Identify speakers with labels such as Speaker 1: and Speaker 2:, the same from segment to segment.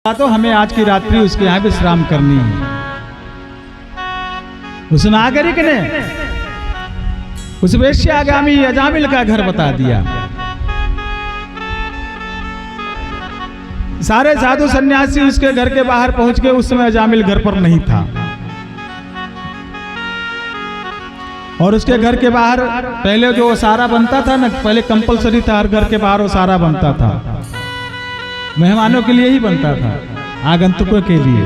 Speaker 1: तो हमें आज की रात्रि उसके यहाँ विश्राम करनी है। उस नागरिक ने उस वेश्यागामी अजामिल का घर बता दिया। सारे साधु सन्यासी उसके घर के बाहर पहुंच गए। उस समय अजामिल घर पर नहीं था और उसके घर के बाहर पहले जो ओसारा बनता था ना, पहले कंपलसरी था, हर घर के बाहर ओसारा बनता था, मेहमानों के लिए ही बनता था, आगंतुकों के लिए।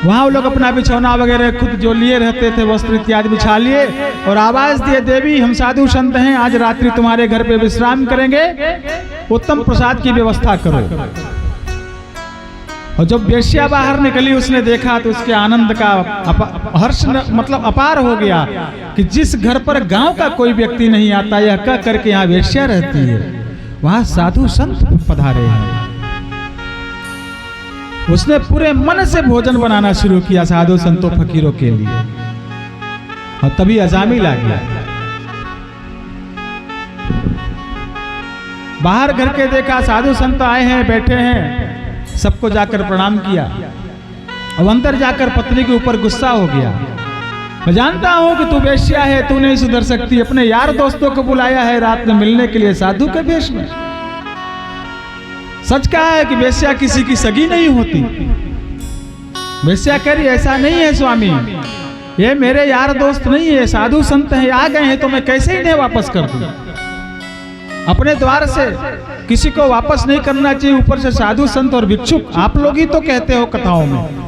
Speaker 1: वहां वो लोग अपना बिछौना वगैरह खुद जो लिए रहते थे, वस्त्र इत्यादि बिछा लिए और आवाज दिए, देवी हम साधु संत हैं, आज रात्रि तुम्हारे घर पे विश्राम करेंगे, उत्तम प्रसाद की व्यवस्था करो। और जब वेश्या बाहर निकली उसने देखा तो उसके आनंद का हर्ष मतलब अपार हो गया कि जिस घर पर गांव का कोई व्यक्ति नहीं आता, यह कह करके यहाँ वेश्या रहती है, वहां साधु संत पधारे हैं। उसने पूरे मन से भोजन बनाना शुरू किया साधु संतों फकीरों के लिए। और तभी अजामिल आ गया। बाहर घर के देखा साधु संत आए हैं, बैठे हैं, सबको जाकर प्रणाम किया। अब अंदर जाकर पत्नी के ऊपर गुस्सा हो गया। मैं जानता हूं कि तू वेश्या है, तू नहीं सुधर सकती। अपने यार दोस्तों को बुलाया है रात में मिलने के लिए साधु के वेश में। सच कहा है कि वेश्या किसी की सगी नहीं होती। वेश्या कह रही ऐसा नहीं है स्वामी, ये मेरे यार दोस्त नहीं है, साधु संत हैं, आ गए हैं तो मैं कैसे इन्हें वापस कर दूं। अपने द्वार से किसी को वापस नहीं करना चाहिए, ऊपर से साधु संत और भिक्षुक, आप लोग ही तो कहते हो कथाओं में।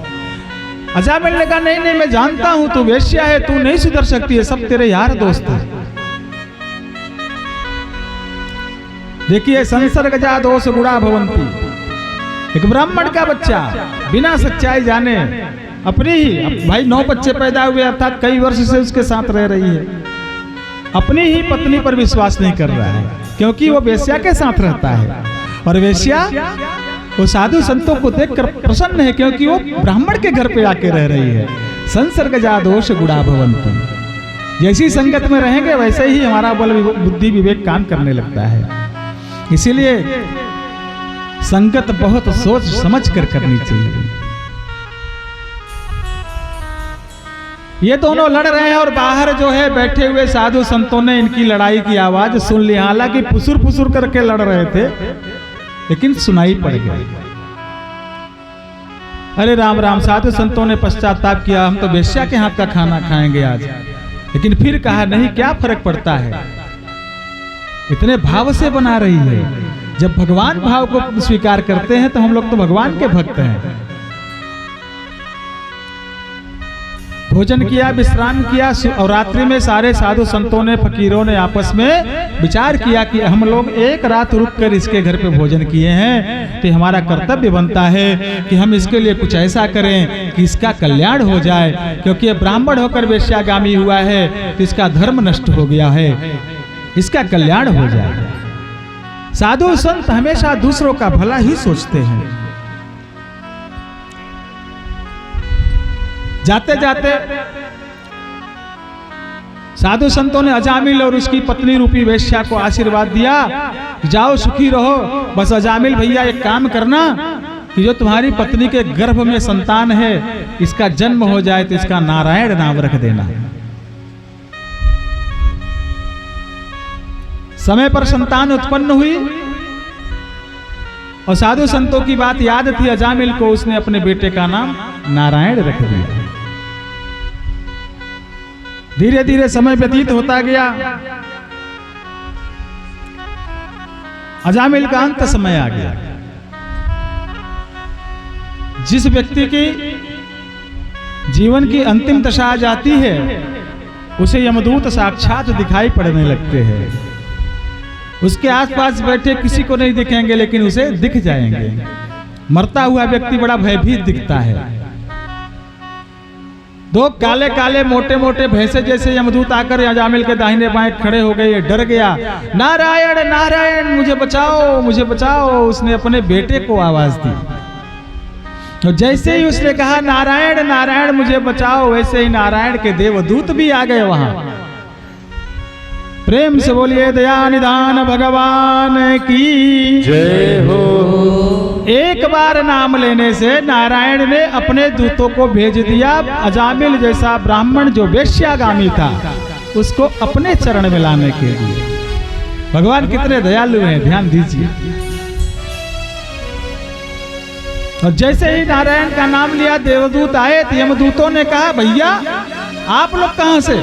Speaker 1: अजामिल ने कहा नहीं नहीं, मैं जानता हूं तू वेश्या है, तू नहीं सुधर सकती है, सब तेरे यार दोस्त हैं। देखिए संसर्गजा दोष गुणा भवंती। एक ब्राह्मण का बच्चा बिना सच्चाई जाने अपनी ही भाई 9 बच्चे पैदा हुए, अर्थात कई वर्ष से उसके साथ रह रही है, अपनी ही पत्नी पर विश्वास नहीं कर रहा है क्योंकि वो वेश्या के साथ रहता है। और वेश्या वो साधु संतों को देखकर प्रसन्न है क्योंकि वो ब्राह्मण के घर पे आके रह रही है। संसर्गजा दोष गुणा भवंती। जैसी संगत में रहेंगे वैसे ही हमारा बल बुद्धि विवेक काम करने लगता है। इसीलिए संगत बहुत सोच समझ कर करनी चाहिए। ये दोनों लड़ रहे हैं और बाहर जो है बैठे हुए साधु संतों ने इनकी लड़ाई की आवाज सुन ली। हालांकि फुसुर फुसुर करके लड़ रहे थे लेकिन सुनाई पड़ गई। अरे राम राम, साधु संतों ने पश्चाताप किया, हम तो वेश्या के हाथ का खाना खाएंगे आज। लेकिन फिर कहा नहीं, क्या फर्क पड़ता है, इतने भाव से बना रही है। जब भगवान भाव को स्वीकार करते हैं तो हम लोग तो भगवान के भक्त हैं। भोजन किया, विश्राम किया और रात्रि में सारे साधु संतों ने फकीरों ने आपस में विचार किया कि हम लोग एक रात रुककर इसके घर पे भोजन किए हैं तो हमारा कर्तव्य बनता है कि हम इसके लिए कुछ ऐसा करें कि इसका कल्याण हो जाए, क्योंकि ये ब्राह्मण होकर वेश्यागामी हुआ है तो इसका धर्म नष्ट हो गया है, इसका कल्याण हो जाए। साधु संत हमेशा दूसरों का भला ही सोचते हैं। जाते जाते साधु संतों ने अजामिल और उसकी पत्नी रूपी वेश्या को आशीर्वाद दिया, जाओ सुखी रहो। बस अजामिल भैया एक काम करना कि जो तुम्हारी पत्नी के गर्भ में संतान है इसका जन्म हो जाए तो इसका नारायण नाम रख देना। समय पर संतान उत्पन्न हुई और साधु संतों की बात याद थी अजामिल को, उसने अपने बेटे का नाम नारायण रख दिया। धीरे धीरे समय व्यतीत होता गया। अजामिल का अंत समय आ गया। जिस व्यक्ति की जीवन की अंतिम दशा आ जाती है उसे यमदूत साक्षात दिखाई पड़ने लगते हैं। उसके आसपास बैठे किसी को नहीं दिखेंगे लेकिन उसे दिख जाएंगे। मरता हुआ व्यक्ति बड़ा भयभीत दिखता है। 2 काले काले मोटे मोटे भैंसे जैसे यमदूत आकर अजामिल के दाहिने बाएं खड़े हो गए। डर गया, नारायण नारायण मुझे बचाओ मुझे बचाओ। उसने अपने बेटे को आवाज दी और जैसे ही उसने कहा नारायण नारायण मुझे बचाओ, वैसे ही नारायण के देवदूत भी आ गए वहां। प्रेम से बोलिए दया निधान भगवान की
Speaker 2: जय हो।
Speaker 1: बार नाम लेने से नारायण ने अपने दूतों को भेज दिया। अजामिल जैसा ब्राह्मण जो वेश्यागामी था उसको अपने चरण में लाने के लिए। भगवान कितने दयालु हैं, ध्यान दीजिए। और जैसे ही नारायण का नाम लिया, देवदूत आए तो यमदूतों ने कहा, भैया आप लोग कहां से?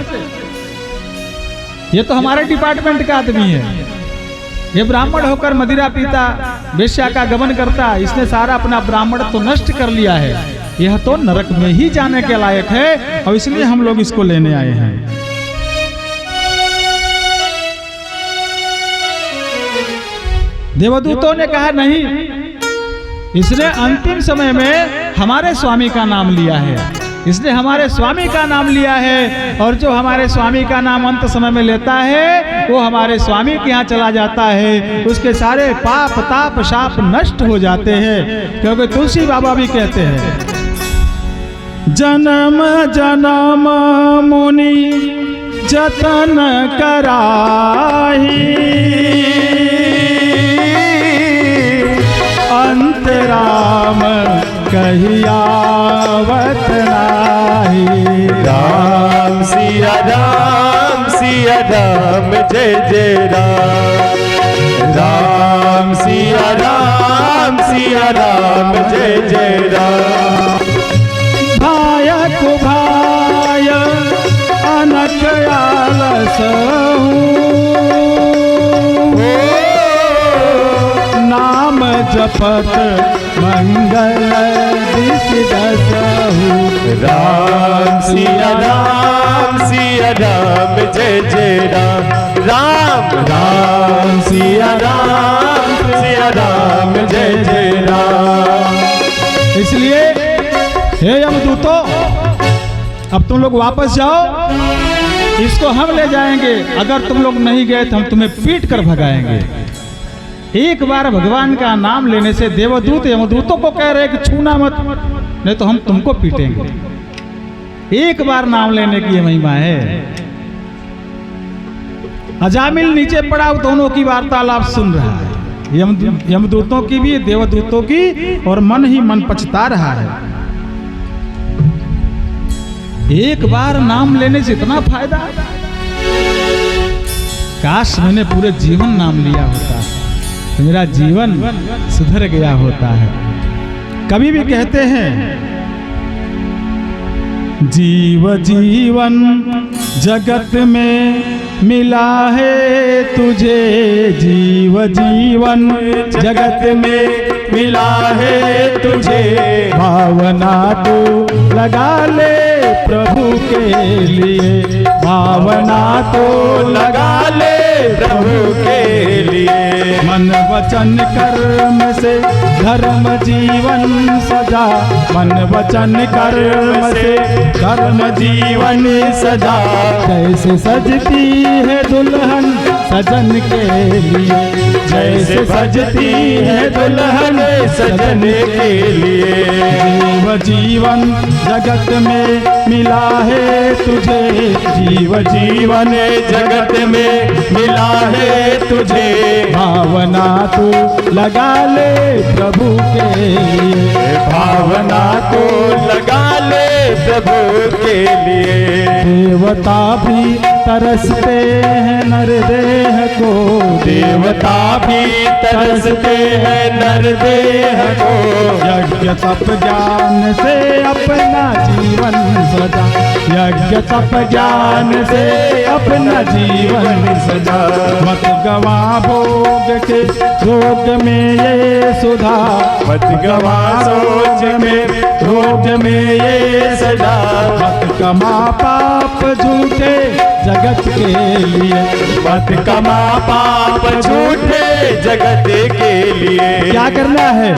Speaker 1: ये तो हमारे डिपार्टमेंट का आदमी है, ये ब्राह्मण होकर मदिरा पीता, वेश्या का गमन करता, इसने सारा अपना ब्राह्मण तो नष्ट कर लिया है, यह तो नरक में ही जाने के लायक है, और इसलिए हम लोग इसको लेने आए हैं। देवदूतों ने कहा, नहीं, इसने अंतिम समय में हमारे स्वामी का नाम लिया है, इसने हमारे स्वामी का नाम लिया है, और जो हमारे स्वामी का नाम अंत समय में लेता है वो हमारे स्वामी के यहाँ चला जाता है, उसके सारे पाप ताप शाप नष्ट हो जाते हैं। क्योंकि तुलसी बाबा भी कहते हैं, जन्म जन्म मुनि जतन कराही, अंत राम कहियावत नाही।
Speaker 2: राम सिया राम जय जय राम, राम सिया राम जय जय राम।
Speaker 1: भाय को भाय अनक आलस नाम जपत मंगल दिस दसहु।
Speaker 2: राम सिया राम जय जय राम, राम राम सिया राम जय जय राम।
Speaker 1: इसलिए हे यमदूतों, अब तुम लोग वापस जाओ, इसको हम ले जाएंगे, अगर तुम लोग नहीं गए तो हम तुम्हें पीट कर भगाएंगे। एक बार भगवान का नाम लेने से देवदूत यमदूतों को कह रहे कि छूना मत, नहीं तो हम तुमको पीटेंगे। एक बार नाम लेने की महिमा है। अजामिल नीचे पड़ा, दोनों की वार्तालाप सुन रहा है, यमदूतों की भी देवदूतों की, और मन ही मन पछता रहा है। एक बार नाम लेने से इतना फायदा, काश मैंने पूरे जीवन नाम लिया होता तो मेरा जीवन सुधर गया होता है। कभी भी कहते हैं, जीव जीवन जगत में मिला है तुझे, जीव जीवन
Speaker 2: जगत में मिला है तुझे,
Speaker 1: भावना तू लगा ले प्रभु के लिए, भावना तो
Speaker 2: लगा ले प्रभु के लिए।
Speaker 1: मन वचन कर्म से धर्म जीवन सजा, मन वचन कर्म से धर्म जीवन सजा। जैसे सजती है दुल्हन सजन के लिए,
Speaker 2: जैसे सजती है दुल्हन सजन के लिए।
Speaker 1: जीव जीवन जगत में मिला है तुझे,
Speaker 2: जीव जीवन जगत में मिला है तुझे,
Speaker 1: भावना तू लगा ले प्रभु के लिए,
Speaker 2: भावना तो लगा ले प्रभु के लिए।
Speaker 1: देवता भी तरसते हैं नर देह को,
Speaker 2: देवता भी तरसते हैं नर देह को,
Speaker 1: यज्ञ तप ज्ञान से अपना जीवन सजा, यज्ञ तप ज्ञान से अपना जीवन सजा। मत गवा भोग के रोग में ये सुधा,
Speaker 2: मत गवा सोच में रोग में ये सजा।
Speaker 1: मत कमा पाप झूठे जगत के लिए,
Speaker 2: मत कमा पाप झूठे जगत के लिए।
Speaker 1: क्या करना है?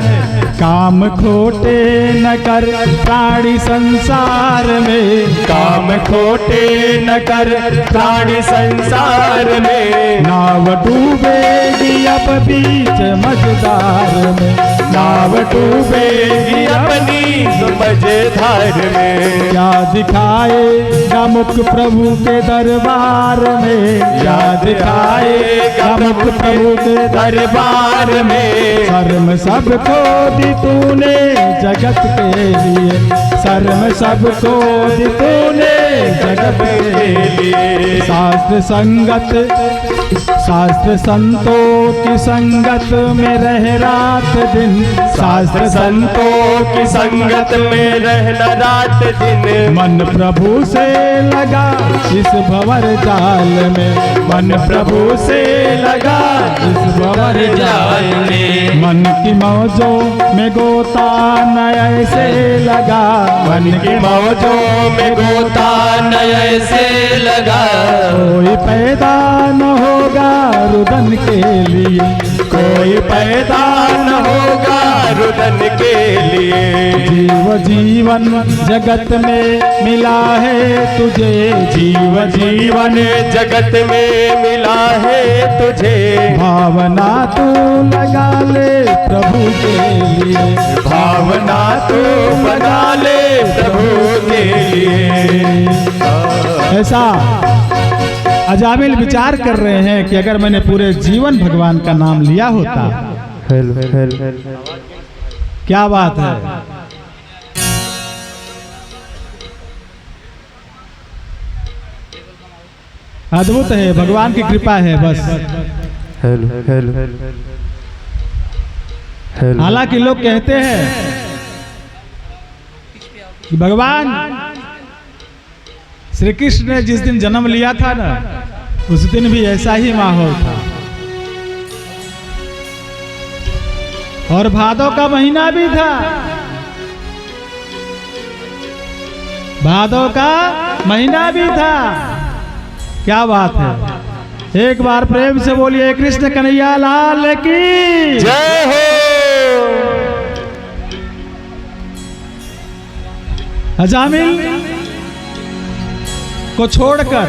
Speaker 1: काम खोटे न कर प्राणी संसार में,
Speaker 2: काम खोटे न कर प्राणी संसार में।
Speaker 1: नाव डूबेगी अब बीच मझधार में,
Speaker 2: नाव डूबेगी अपनी मझधार में।
Speaker 1: क्या दिखाएगा मुख प्रभु के दरबार में,
Speaker 2: क्या दिखाएगा मुख प्रभु के दरबार में।
Speaker 1: शर्म सबको दी तूने जगत के लिए, शर्म सबको दी तूने जगत के लिए। शास्त्र संगत शास्त्र संतों की संगत में रह रात दिन,
Speaker 2: शास्त्र संतों की संगत में रहना रात दिन।
Speaker 1: मन प्रभु से लगा इस भंवर जाल में,
Speaker 2: मन प्रभु से लगा
Speaker 1: इस भंवर
Speaker 2: जाल में।
Speaker 1: मन की मौजों में गोता न ऐसे लगा,
Speaker 2: मन की मौजों में गोता न ऐसे लगा।
Speaker 1: कोई पैदा न होगा रुदन के लिए,
Speaker 2: कोई पैदा न होगा रुदन के लिए।
Speaker 1: जीव जीवन जगत में मिला है तुझे,
Speaker 2: जीव जीवन जगत में मिला है तुझे।
Speaker 1: भावना तू लगा ले प्रभु के लिए,
Speaker 2: भावना तू बना ले प्रभु के लिए।
Speaker 1: ऐसा अजामिल विचार कर रहे हैं कि अगर मैंने पूरे जीवन भगवान का नाम लिया होता। क्या बात है। अद्भुत है, भगवान की कृपा है बस। हालांकि लोग कहते हैं कि भगवान श्री कृष्ण ने जिस दिन जन्म लिया था ना, उस दिन भी ऐसा ही माहौल था। और भादों का महीना भी था, भादों का महीना भी था। क्या बात है। एक बार प्रेम से बोलिए कृष्ण कन्हैया लाल की
Speaker 2: जय हो।
Speaker 1: अजामिल को छोड़कर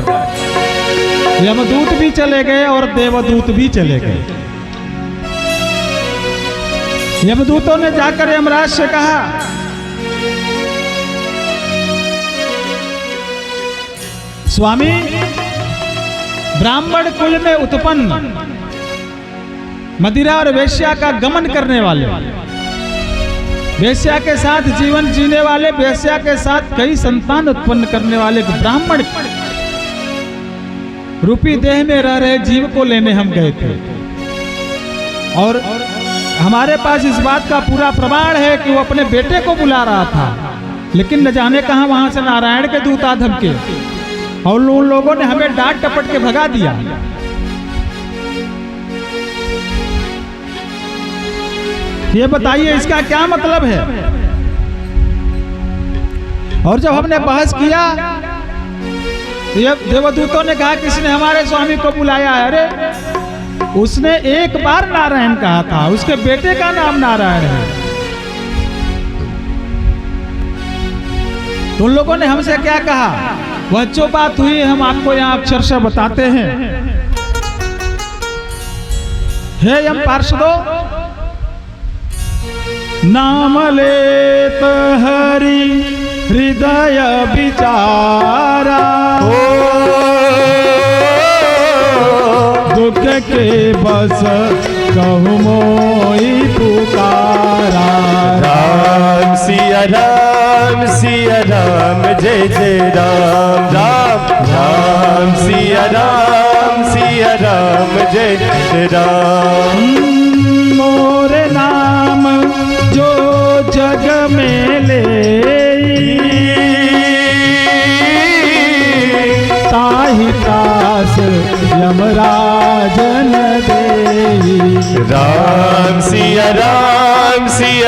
Speaker 1: यमदूत भी चले गए और देवदूत भी चले गए। यमदूतों ने जाकर यमराज से कहा, स्वामी, ब्राह्मण कुल में उत्पन्न मदिरा और वेश्या का गमन करने वाले, वेश्या के साथ जीवन जीने वाले, वेश्या के साथ कई संतान उत्पन्न करने वाले ब्राह्मण रूपी देह में रह रहे जीव को लेने हम गए थे। और हमारे पास इस बात का पूरा प्रमाण है कि वो अपने बेटे को बुला रहा था, लेकिन न जाने कहां वहां से नारायण के दूत आ धमके और उन लोगों ने हमें डांट टपट के भगा दिया। ये बताइए इसका क्या मतलब है। और जब हमने बहस किया, देवदूतों ने कहा किसने हमारे स्वामी को बुलाया है। अरे उसने एक बार नारायण कहा था, उसके बेटे का नाम नारायण है। तो उन लोगों ने हमसे क्या कहा, वह जो बात हुई हम आपको यहाँ अक्षरशः बताते हैं। हे यम पार्षदों, नाम लेत हरि हृदय विचारा, दुख के बस कहु मोहि पुकारा।
Speaker 2: राम सिया राम सिया राम जय जय राम। राम राम सिया राम जय जय राम।
Speaker 1: मोरे नाम जो जग में ले, ताहि त्रास यमराजन देई।
Speaker 2: राम सिया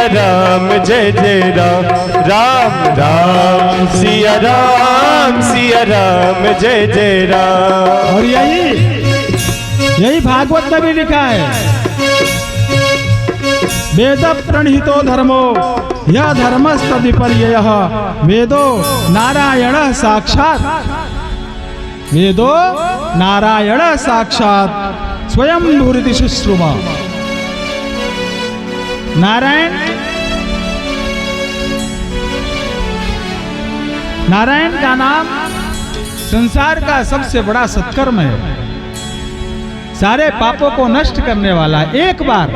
Speaker 2: राम जय जय राम। राम राम सिया राम जय जय राम।
Speaker 1: और यही भागवत में भी लिखा है, वेद प्रणहितो धर्मो यह धर्मस्तद्विपर्ययः वेदो नारायण साक्षात्। वेदो नारायण साक्षात् स्वयं भूरिति शुश्रुमा। नारायण का नाम संसार का सबसे बड़ा सत्कर्म है, सारे पापों को नष्ट करने वाला। एक बार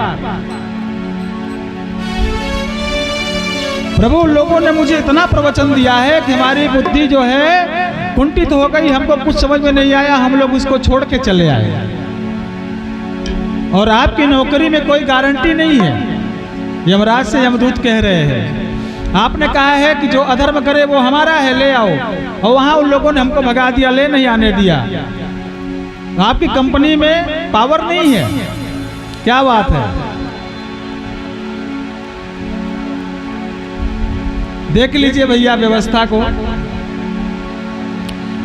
Speaker 1: प्रभु लोगों ने मुझे इतना प्रवचन दिया है कि हमारी बुद्धि जो है कुंठित हो गई, हमको कुछ समझ में नहीं आया, हम लोग उसको छोड़ के चले आए। और आपकी नौकरी में कोई गारंटी नहीं है, यमराज से यमदूत कह रहे हैं। आपने कहा है कि जो अधर्म करे वो हमारा है, ले आओ, और वहां उन लोगों ने हमको भगा दिया, ले नहीं आने दिया। आपकी कंपनी में पावर नहीं है, क्या बात है। देख लीजिए भैया व्यवस्था को,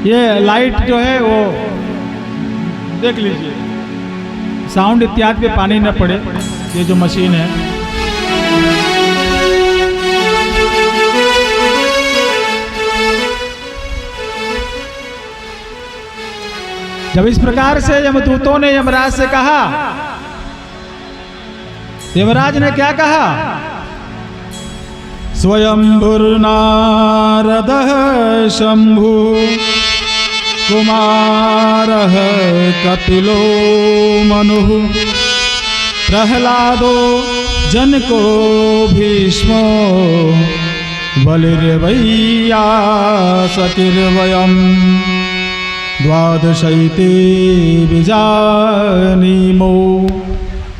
Speaker 1: ये लाइट जो है वो देख लीजिए, साउंड इत्यादि पे पानी न पड़े, ये जो मशीन है। जब इस प्रकार से यमदूतों ने यमराज से कहा, यमराज ने क्या कहा? स्वयंभुर्नारदः शंभु कुमारः कपिलो मनुः प्रहलादो जनको भीष्मो बलिर्वैयासकिर्वयम् द्वादशैते विजानीमो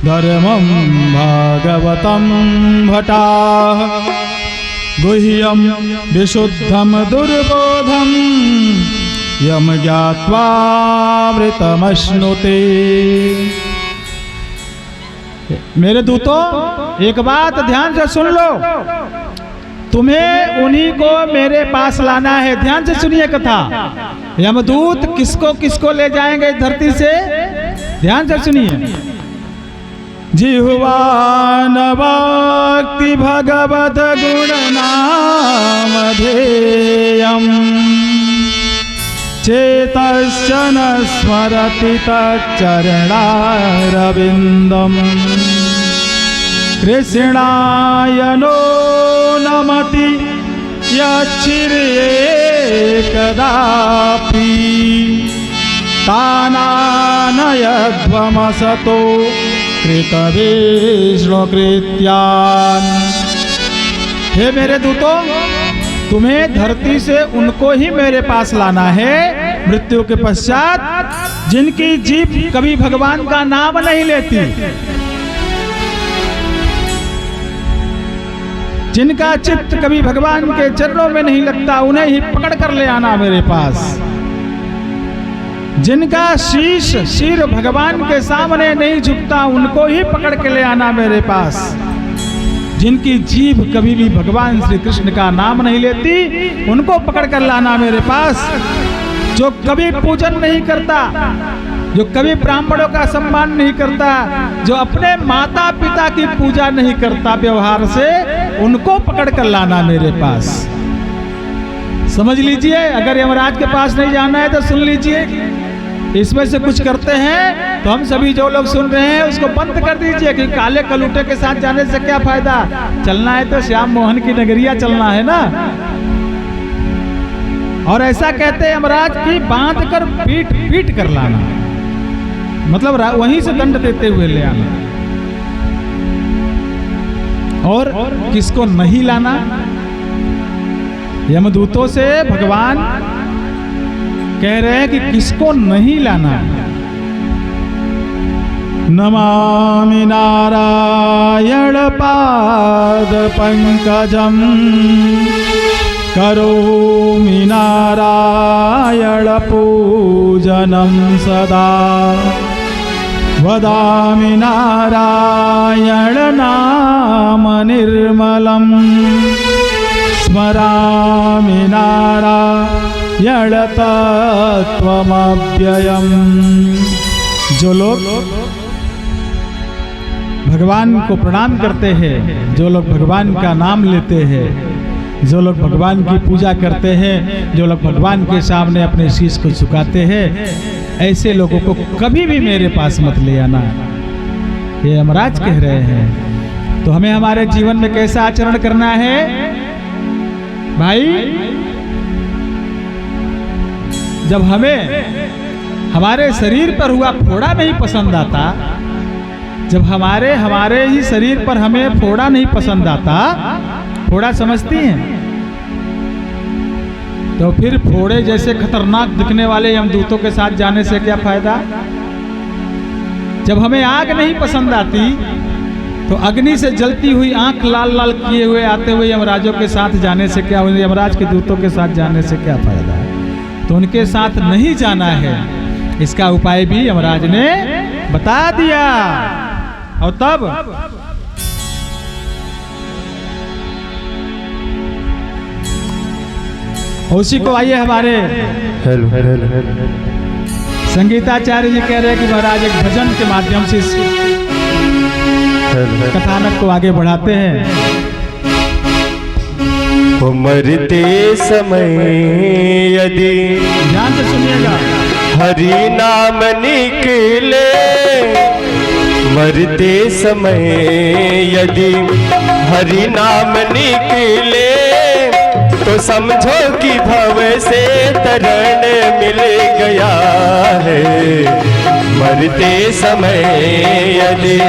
Speaker 1: धर्मं भागवतं भटाः गुह्यं विशुद्धं दुर्बोधं यम ज्ञात्वामृतमश्नुते। मेरे दूतों, एक बात ध्यान से सुन लो, तुम्हें उन्हीं को मेरे पास लाना है। ध्यान से सुनिए कथा। यमदूत किसको किसको ले जाएंगे धरती से, ध्यान से सुनिए। जिह्वानवाक्ति भगवद गुण नामधेयम् चेतश्च न स्मरति तच्चरणारविन्दम् कृष्णाय नो नमति यच्छिरे कदापि तानानयध्वमसतो कृतविष्णुकृत्यान्। हे मेरे दूतों, तुम्हें धरती से उनको ही मेरे पास लाना है मृत्यु के पश्चात जिनकी जीभ कभी भगवान का नाम नहीं लेती, जिनका चित्त कभी भगवान के चरणों में नहीं लगता, उन्हें ही पकड़ कर ले आना मेरे पास। जिनका सिर भगवान के सामने नहीं झुकता, उनको ही पकड़ के ले आना मेरे पास। जिनकी जीभ कभी भी भगवान श्री कृष्ण का नाम नहीं लेती, उनको पकड़ कर लाना मेरे पास। जो कभी पूजन नहीं करता, जो कभी ब्राह्मणों का सम्मान नहीं करता, जो अपने माता पिता की पूजा नहीं करता व्यवहार से, उनको पकड़ कर लाना मेरे पास। समझ लीजिए, अगर यमराज के पास नहीं जाना है तो सुन लीजिए, इसमें से कुछ करते हैं तो हम सभी जो लोग सुन रहे हैं उसको बंद कर दीजिए कि काले कलूटे के साथ जाने से क्या फायदा। चलना है तो श्याम मोहन की नगरिया चलना है ना। और ऐसा कहते हैं यमराज की बांध कर पीट पीट कर लाना, मतलब वहीं से दंड देते हुए ले आना। और किसको नहीं लाना? यमदूतों से भगवान कह रहे हैं कि किसको नहीं लाना। नमामि नारायण पाद पंकजम करोमि नारायण पूजनम सदा वदामि नारायण नाम निर्मलम् स्मरामि नारायण तत्त्वमव्ययम्। जो लोग भगवान को प्रणाम करते हैं, जो लोग भगवान का नाम लेते हैं, जो लोग भगवान की पूजा करते हैं, जो लोग भगवान के सामने अपने शीश को झुकाते हैं, ऐसे लोगों को कभी भी मेरे पास मत ले आना, ये यमराज कह रहे हैं। तो हमें हमारे जीवन में कैसा आचरण करना है भाई? जब हमें हमारे शरीर पर हुआ फोड़ा नहीं पसंद आता, जब हमारे ही शरीर पर हमें फोड़ा नहीं पसंद आता, फोड़ा समझती हैं, तो फिर फोड़े जैसे खतरनाक दिखने वाले यमदूतों के साथ जाने से क्या फायदा? जब हमें आग नहीं पसंद आती तो अग्नि से जलती हुई आंख लाल लाल किए हुए आते हुए यमराजों के साथ जाने से क्या, यमराज के दूतों के साथ जाने से क्या फायदा है? तो उनके साथ नहीं जाना है, इसका उपाय भी यमराज ने बता दिया। और तब उसी को आइए हमारे संगीताचार्य जी कह रहे हैं कि महाराज एक भजन के माध्यम से इस कथानक को आगे बढ़ाते हैं।
Speaker 2: मरते समय यदि
Speaker 1: ध्यान से सुनिएगा,
Speaker 2: हरि नाम निकले, मरते समय यदि हरि नाम निकले, तो समझो कि भव से तरण मिल गया है। मरते समय यदि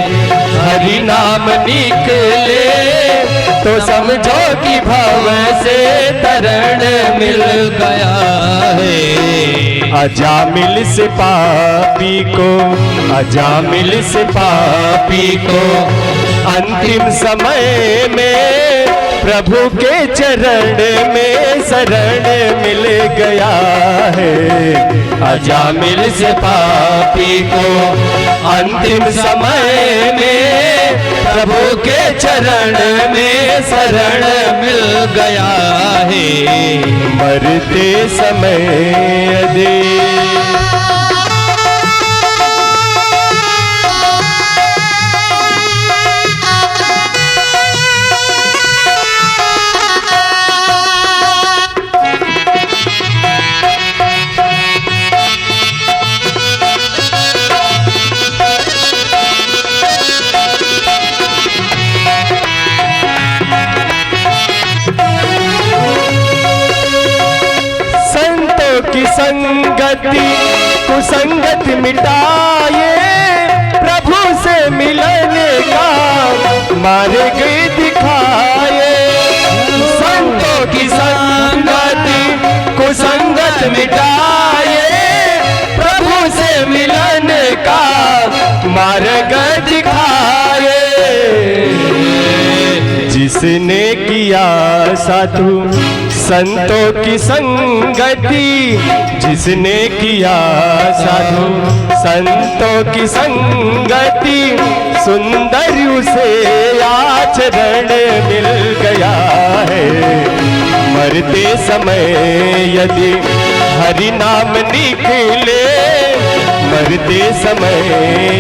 Speaker 2: हरि नाम निकले, तो समझो कि भव से तरण मिल गया है। अजामिल से पापी को, अजामिल से पापी को अंतिम समय में प्रभु के चरण में शरण मिल गया है। अजामिल से पापी को अंतिम समय में प्रभु के चरण में शरण मिल गया है। मरते समय यदि संगति कुसंगत मिटाए, प्रभु से मिलने का मार्ग दिखाए। संतों की संगति कुसंगत मिटाए, प्रभु से मिलने का मार्ग दिखाए। जिसने किया साधु संतों की संगति, जिसने किया साधु संतों की संगति, सुंदर उसे आचरण मिल गया है। मरते समय यदि हरि नाम निकले, मरते समय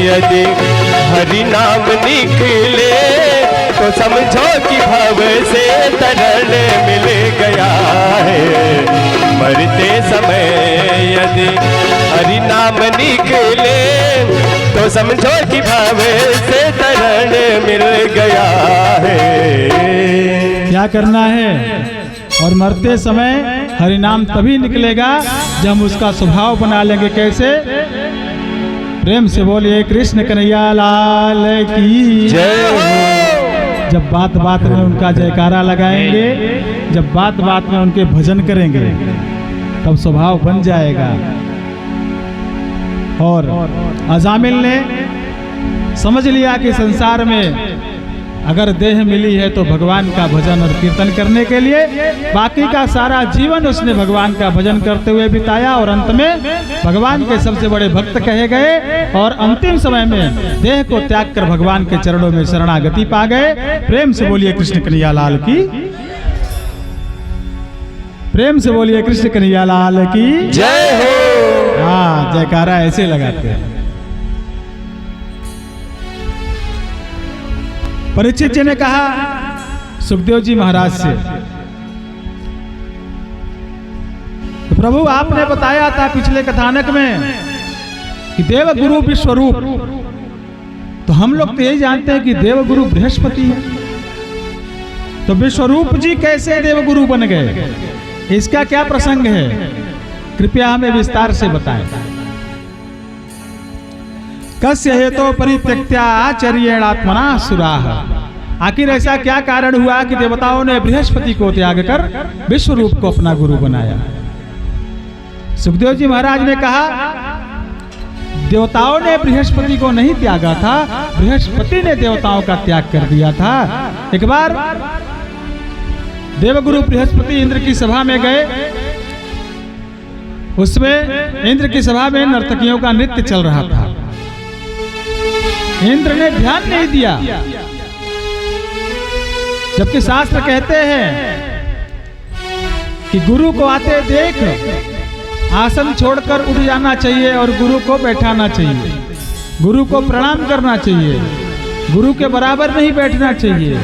Speaker 2: यदि हरि नाम निकले, तो समझो कि भव से तरण मिल गया है। मरते समय यदि हरि नाम निकले, तो समझो कि भव से तरण मिल गया है।
Speaker 1: क्या करना है? और मरते समय हरि नाम तभी निकलेगा जब हम उसका स्वभाव बना लेंगे। कैसे? प्रेम से बोलिए कृष्ण कन्हैया लाल की
Speaker 2: जय।
Speaker 1: जब बात बात में उनका जयकारा लगाएंगे, जब बात बात में उनके भजन करेंगे, तब स्वभाव बन जाएगा। और अजामिल ने समझ लिया कि संसार में अगर देह मिली है तो भगवान का भजन और कीर्तन करने के लिए, बाकी का सारा जीवन उसने भगवान का भजन करते हुए बिताया और अंत में भगवान के सबसे बड़े भक्त कहे गए और अंतिम समय में देह को त्याग कर भगवान के चरणों में शरणागति पा गए। प्रेम से बोलिए कृष्ण कन्हैया लाल की, प्रेम से बोलिए कृष्ण कन्हैया लाल की
Speaker 2: जय हो।
Speaker 1: हाँ, जयकारा ऐसे लगाते हैं। परीक्षित जी ने कहा सुखदेव जी महाराज से, तो प्रभु आपने बताया था पिछले कथानक में कि देव गुरु विश्वरूप तो हम लोग तो यही जानते हैं कि देवगुरु बृहस्पति है, तो विश्वरूप जी कैसे देवगुरु बन गए, इसका क्या प्रसंग है, कृपया हमें विस्तार से बताएं। कस्य हेतो परित्यक्त्या आचर्येणात्मना सुराः, आखिर ऐसा क्या कारण हुआ कि देवताओं ने बृहस्पति को त्याग कर विश्वरूप को अपना गुरु बनाया। सुखदेव जी महाराज ने कहा देवताओं ने बृहस्पति को नहीं त्यागा था, बृहस्पति ने देवताओं का त्याग कर दिया था। एक बार देवगुरु बृहस्पति इंद्र की सभा में गए, उसमें इंद्र की सभा में नर्तकियों का नृत्य चल रहा था। इंद्र ने ध्यान नहीं दिया, जबकि शास्त्र कहते हैं कि गुरु को आते देख आसन छोड़कर उठ जाना चाहिए और गुरु को बैठाना चाहिए, गुरु को प्रणाम करना चाहिए, गुरु के बराबर नहीं बैठना चाहिए,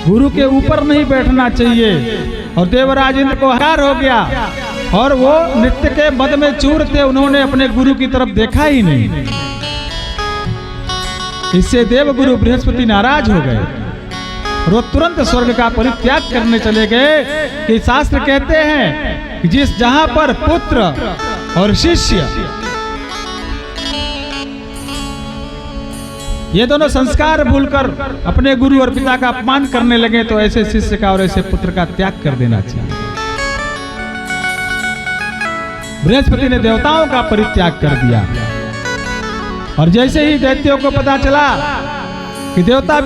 Speaker 1: गुरु के ऊपर नहीं बैठना चाहिए। और देवराज इंद्र को हार हो गया और वो नृत्य के मद में चूर थे, उन्होंने अपने गुरु की तरफ देखा ही नहीं। इससे देवगुरु बृहस्पति नाराज हो गए, वो तुरंत स्वर्ग का परित्याग करने चले गए। कि शास्त्र कहते हैं कि जिस जहां पर पुत्र और शिष्य ये दोनों संस्कार भूलकर अपने गुरु और पिता का अपमान करने लगे, तो ऐसे शिष्य का और ऐसे पुत्र का त्याग कर देना चाहिए। बृहस्पति ने देवताओं का परित्याग कर दिया, और जैसे ही दैत्यों को पता चला कि देवता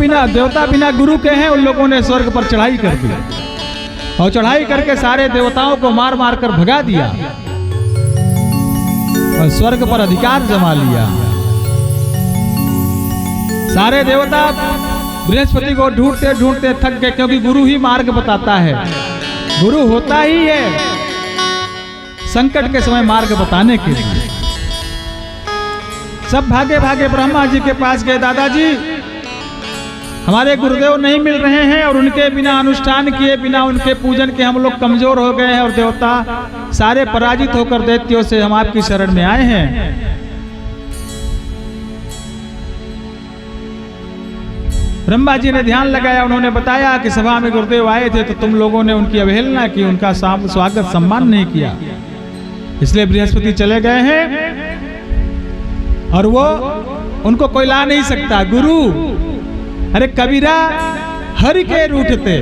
Speaker 1: बिना गुरु के हैं, उन लोगों ने स्वर्ग पर चढ़ाई कर दी और चढ़ाई करके सारे देवताओं को मार मार कर भगा दिया और स्वर्ग पर अधिकार जमा लिया। सारे देवता बृहस्पति को ढूंढते ढूंढते थक गए, क्योंकि गुरु ही मार्ग बताता है, गुरु होता ही है संकट के समय मार्ग बताने के लिए। सब भागे भागे ब्रह्मा जी के पास गए, दादाजी हमारे गुरुदेव नहीं मिल रहे हैं और उनके बिना अनुष्ठान किए बिना उनके पूजन के हम लोग कमजोर हो गए हैं और देवता सारे पराजित होकर दैत्यों से हम आपकी शरण में आए हैं। ब्रह्मा जी ने ध्यान लगाया, उन्होंने बताया कि सभा में गुरुदेव आए थे तो तुम लोगों ने उनकी अवहेलना की, उनका स्वागत सम्मान नहीं किया, इसलिए बृहस्पति चले गए हैं और वो उनको कोई ला नहीं सकता। गुरु अरे कबीरा हरि के रूठते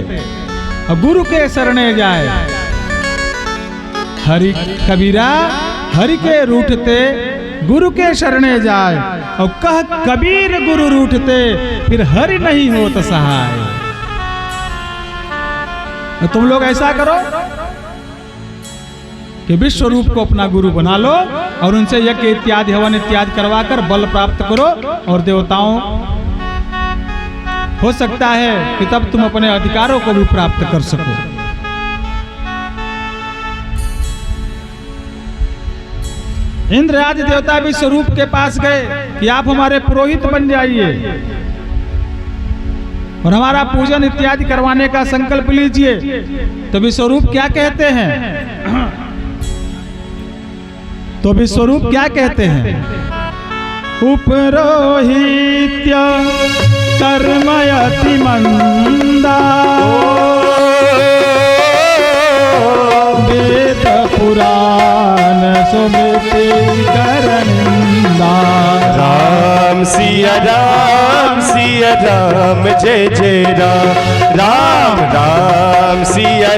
Speaker 1: और गुरु के शरणे जाए, हरि कबीरा हरि के रूठते गुरु के शरणे जाए, और कह कबीर गुरु रूठते फिर हरि नहीं होत सहाय। तो तुम लोग ऐसा करो कि विश्व रूप को अपना गुरु बना लो और उनसे यज्ञ इत्यादि हवन इत्यादि करवाकर बल प्राप्त करो, और देवताओं हो सकता है कि तब तुम अपने अधिकारों को भी प्राप्त कर सको। इंद्र आदि देवता भी स्वरूप के पास गए कि आप हमारे पुरोहित बन जाइए और हमारा पूजन इत्यादि करवाने का संकल्प लीजिए। तो विश्वरूप क्या कहते हैं? तो विश्वरूप क्या कहते हैं? उपरोहित्य कर्मयति मंदा वेद पुराण सुमिति करनिंदा।
Speaker 2: राम सिया राम जय जय राम, राम राम सिया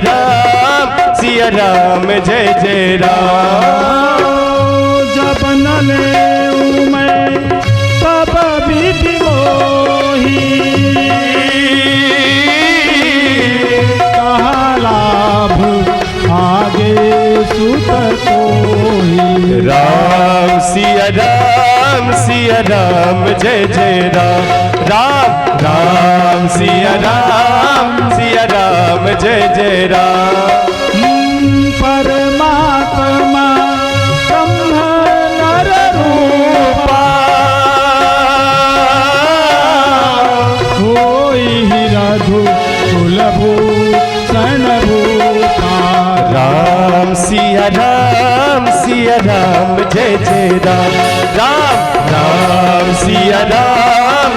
Speaker 2: राम जय जय राम।
Speaker 1: जब न ले मैं तब विधि मोही, कहा लाभ आगे सुत कोई।
Speaker 2: राम सिया राम जय जय राम, राम राम सिया राम जय जय राम।
Speaker 1: परमात्मा ब्रह्म नर रूपा, कोई ही रघु कुलभूषण भूपा।
Speaker 2: राम सिया राम जय जय राम, राम राम सिया राम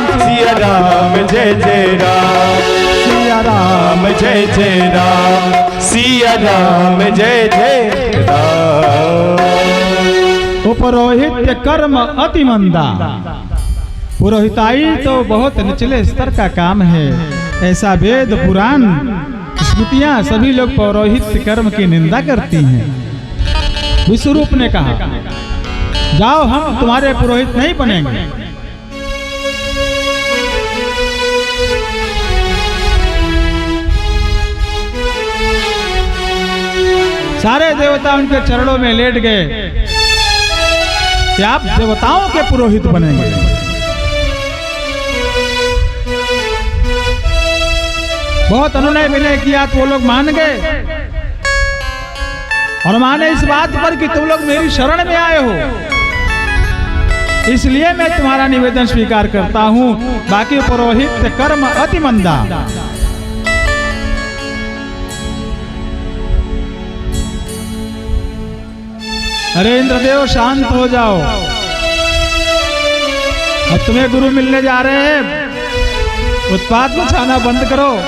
Speaker 2: राम जय जय राम,
Speaker 1: सिया राम
Speaker 2: जय जय राम, सिया राम जय जय राम।
Speaker 1: पुरोहित कर्म अति मंदा, पुरोहिताई तो बहुत निचले स्तर का काम है। ऐसा वेद पुराण स्मृतियां सभी लोग पौरोहित्य कर्म की निंदा करती हैं। विश्वरूप ने कहा, जाओ हम तुम्हारे पुरोहित नहीं बनेंगे। सारे देवता उनके चरणों में लेट गए कि आप देवताओं के पुरोहित बनेंगे। बहुत अनुनय विनय किया तो वो लोग मान गए, और माने इस बात पर कि तुम लोग मेरी शरण में आए हो, इसलिए मैं तुम्हारा निवेदन स्वीकार करता हूं। बाकी पुरोहित कर्म अति मंदा। अरे इंद्रदेव शांत हो जाओ, अब तुम्हें गुरु मिलने जा रहे हैं, उत्पात मचाना बंद करो।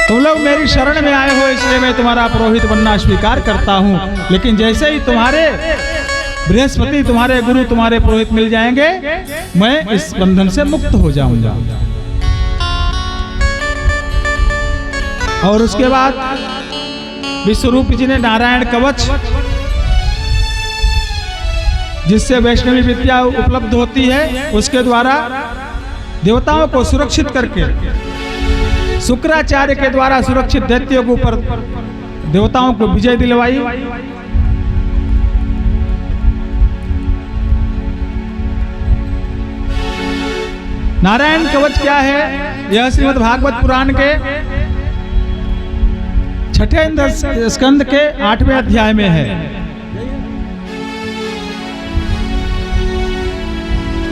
Speaker 1: तुम लोग मेरी शरण में आए हो, इसलिए मैं तुम्हारा पुरोहित बनना स्वीकार करता हूं। लेकिन जैसे ही तुम्हारे बृहस्पति, तुम्हारे गुरु, तुम्हारे पुरोहित मिल जाएंगे, मैं इस बंधन से मुक्त हो जाऊंगा। और उसके बाद विश्वरूप जी ने नारायण कवच, जिससे वैष्णवी विद्या उपलब्ध होती है, उसके द्वारा देवताओं को सुरक्षित करके, शुक्राचार्य के द्वारा सुरक्षित दैत्यों के ऊपर देवताओं को विजय दिलवाई। नारायण कवच क्या है? यह श्रीमद् भागवत पुराण के 6ठे स्कंद के 8वें अध्याय में है।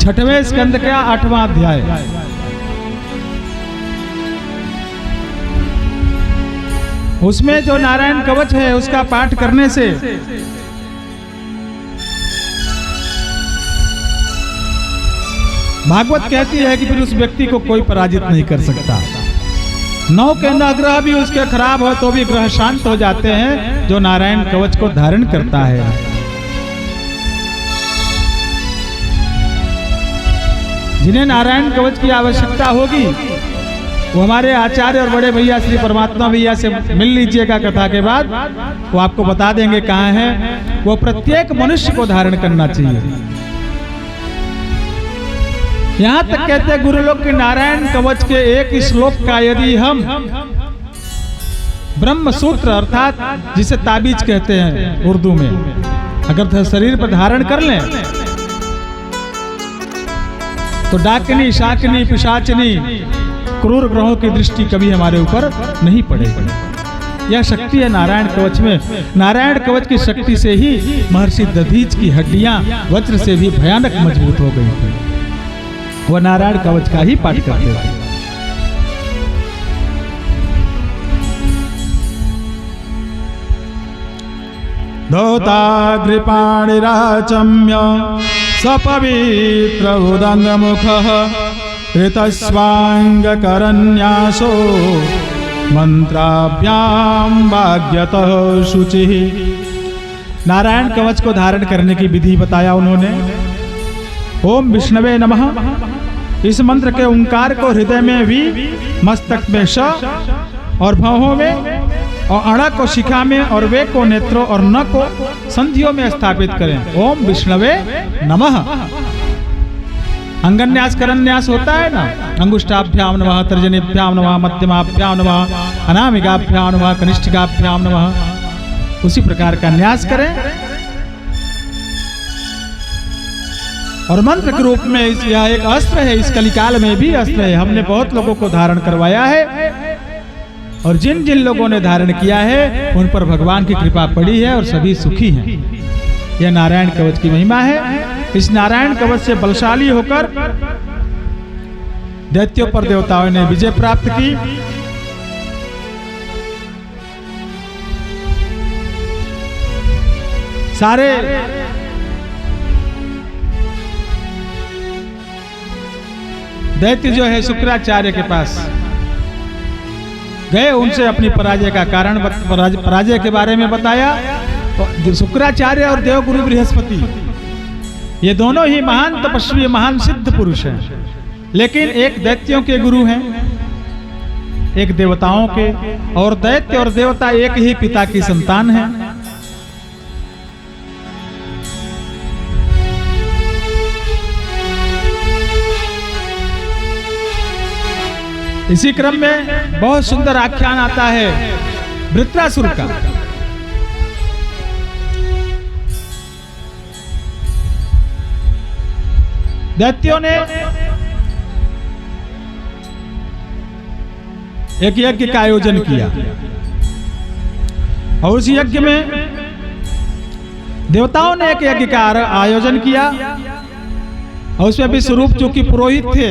Speaker 1: 6ठवें स्कंद का 8वां अध्याय। उसमें जो नारायण कवच है, उसका पाठ करने से भागवत कहती है कि फिर उस व्यक्ति को कोई पराजित नहीं कर सकता। 9 के 9 ग्रह भी उसके खराब हो तो भी ग्रह शांत हो जाते हैं, जो नारायण कवच को धारण करता है। जिन्हें नारायण कवच की आवश्यकता होगी, वो हमारे आचार्य और बड़े भैया श्री परमात्मा भैया से मिल लीजिएगा कथा के बाद, वो आपको बता देंगे कहाँ है। वो प्रत्येक मनुष्य को धारण करना चाहिए। यहाँ तक कहते हैं गुरु लोग के नारायण कवच के एक श्लोक का यदि हम ब्रह्म सूत्र, अर्थात जिसे ताबीज कहते हैं उर्दू में, अगर शरीर पर धारण कर लें तो डाकिनी, शाकिनी, पिशाचिनी, क्रूर ग्रहों की दृष्टि कभी हमारे ऊपर नहीं पड़ेगी। यह शक्ति है नारायण कवच में। नारायण कवच की शक्ति से ही महर्षि दधीच की हड्डियां वज्र से भी भयानक मजबूत हो गई थी। वह नारायण कवच का ही पाठ करते थे। धौताग्रिपाणिराचम्य सपवित्र उदंग मुखः ऋतस्वांगकरन्यासो मंत्राभ्याम वाग्यतः शुचिः। नारायण कवच को धारण करने की विधि बताया उन्होंने। ओम विष्णवे नमः, इस मंत्र के ओंकार को हृदय में वी, मस्तक में श और भौहों में, और अण को शिखा में, और वे को नेत्रों और न को संधियों में स्थापित करें। ओम विष्णवे नमः। अंगन्यास करन्यास होता है ना, अंगुष्ठाभ्याम नमः, तर्जनीभ्याम नमः, मध्यमाभ्याम नमः, अनामिकाभ्याम नमः, कनिष्ठिकाभ्याम नमः। उसी प्रकार का न्यास करें। और मंत्र के रूप में यह एक अस्त्र है, इस कलिकाल में भी अस्त्र है। हमने बहुत लोगों को धारण करवाया है, और जिन जिन लोगों ने धारण किया है उन पर भगवान की कृपा पड़ी है और सभी सुखी हैं। यह नारायण कवच की महिमा है। इस नारायण कवच से बलशाली होकर दैत्यों पर देवताओं ने विजय प्राप्त की। सारे दैत्य जो है शुक्राचार्य के पास गए, उनसे अपनी पराजय का कारण पराजय के बारे में बताया। तो शुक्राचार्य और देवगुरु बृहस्पति ये दोनों ही महान तपस्वी, महान सिद्ध पुरुष हैं, लेकिन एक दैत्यों के गुरु हैं, एक देवताओं के, और दैत्य और देवता एक ही पिता की संतान हैं। इसी क्रम में बहुत सुंदर आख्यान आता है वृत्रासुर का। दैत्यों ने एक यज्ञ का आयोजन किया और उस यज्ञ में देवताओं ने एक यज्ञ का आयोजन किया और उसमें भी स्वरूप चूंकि पुरोहित थे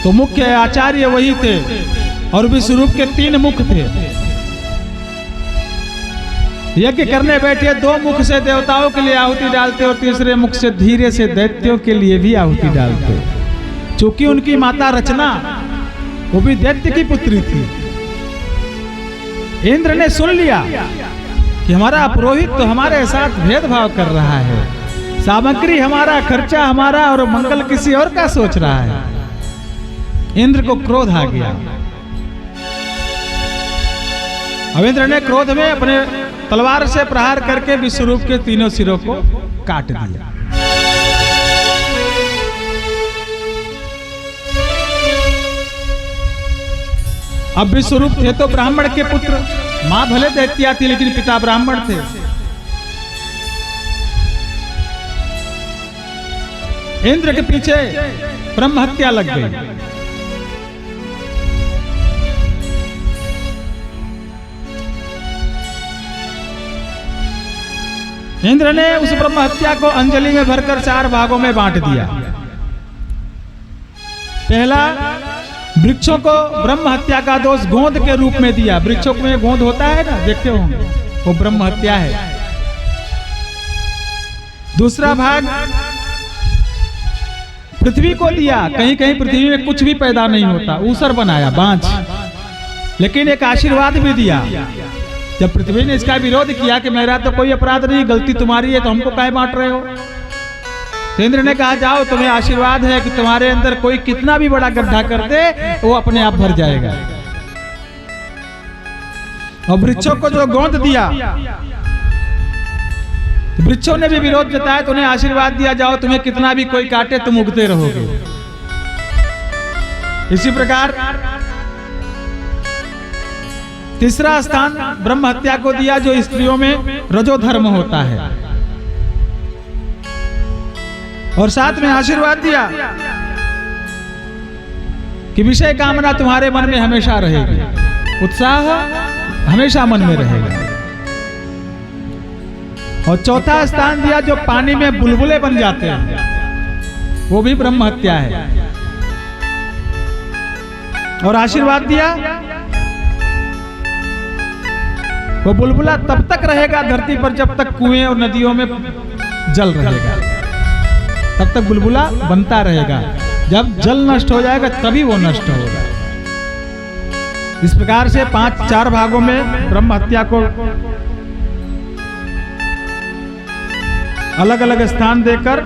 Speaker 1: तो मुख्य आचार्य वही थे और विश्वरूप के 3 मुख थे। यज्ञ करने बैठे 2 मुख से देवताओं के लिए आहुति डालते और तीसरे मुख से धीरे से दैत्यों के लिए भी आहुति डालते। चूंकि उनकी माता रचना वो भी दैत्य की पुत्री थी। इंद्र ने सुन लिया कि हमारा पुरोहित तो हमारे साथ भेदभाव कर रहा है, सामग्री हमारा, खर्चा हमारा और मंगल किसी और का सोच रहा है। इंद्र को क्रोध आ गया। अब इंद्र ने क्रोध में अपने तलवार से प्रहार करके विश्वरूप के 3 सिरों को काट दिया। अब विश्वरूप थे तो ब्राह्मण के पुत्र, मां भले दैत्या थी लेकिन पिता ब्राह्मण थे। इंद्र के पीछे ब्रह्म हत्या लग गई। इंद्र ने उस ब्रह्म हत्या को अंजलि में भरकर 4 भागों में बांट दिया। पहला, वृक्षों को ब्रह्म हत्या का दोष गोंद के रूप में दिया। वृक्षों में गोंद होता है ना, देखते होंगे, वो ब्रह्म हत्या है। दूसरा भाग पृथ्वी को दिया। कहीं कहीं पृथ्वी में कुछ भी पैदा नहीं होता, ऊसर बनाया, बांझ, लेकिन एक आशीर्वाद भी दिया। जब पृथ्वी ने इसका विरोध किया कि मेरा तो कोई अपराध नहीं, गलती तुम्हारी है, तो हमको काहे बांट रहे हो, तो इंद्र ने कहा जाओ, तुम्हें आशीर्वाद है कि तुम्हारे अंदर कोई कितना भी बड़ा गड्ढा कर दे वो अपने आप भर जाएगा। और वृक्षों को जो गोंद दिया, वृक्षों ने भी विरोध जताया तो उन्हें आशीर्वाद दिया, जाओ तुम्हें कितना भी कोई काटे तुम उगते रहोगे। इसी प्रकार तीसरा स्थान ब्रह्म हत्या को दिया, जो स्त्रियों में रजोधर्म होता है, और साथ में आशीर्वाद दिया कि विषय कामना तुम्हारे मन में हमेशा रहेगी, उत्साह हमेशा मन में रहेगा। और चौथा स्थान दिया, जो पानी में बुलबुले बन जाते हैं, वो भी ब्रह्म हत्या है। और आशीर्वाद दिया, वो बुलबुला तब तक रहेगा धरती पर जब तक कुएं और नदियों में जल रहेगा, तब तक बुलबुला बनता रहेगा। जब जल नष्ट हो जाएगा तभी वो नष्ट होगा। इस प्रकार से 4 भागों में ब्रह्म हत्या को अलग अलग स्थान देकर